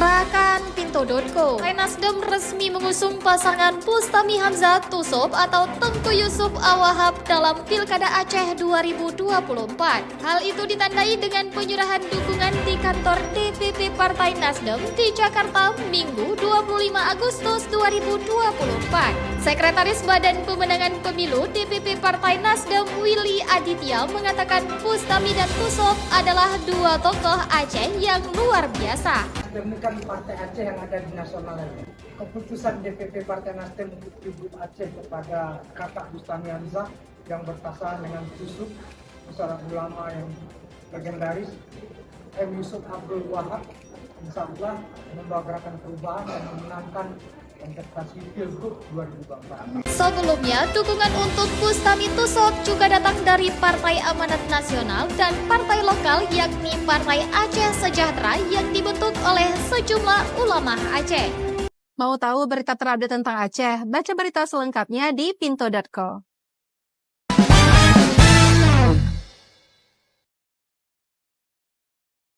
Gerakan Pinto.co. Partai Nasdem resmi mengusung pasangan Bustami Hamzah Tusop atau Tengku Yusuf Awahab dalam Pilkada Aceh 2024. Hal itu ditandai dengan penyerahan dukungan di kantor DPP Partai Nasdem di Jakarta Minggu 25 Agustus 2024. Sekretaris Badan Pemenangan Pemilu DPP Partai Nasdem Willy Aditya mengatakan Bustami dan Tusop adalah dua tokoh Aceh yang luar biasa. Bukan partai Aceh yang ada di nasional ini. Keputusan DPP Partai Nasdem untuk tribut Aceh kepada kakak Bustami Hamzah yang berpasangan dengan Yusuf, seorang ulama yang legendaris, Yusuf Abdul Wahab, insya Allah membawa gerakan perubahan dan memenangkan kontestasi Pilgub 2024. Sebelumnya, dukungan untuk Bustami Tusop juga datang dari Partai Amanat Nasional dan partai lokal yakni Partai Aceh Sejahtera yang dibentuk oleh sejumlah ulama Aceh. Mau tahu berita terupdate tentang Aceh? Baca berita selengkapnya di pinto.co.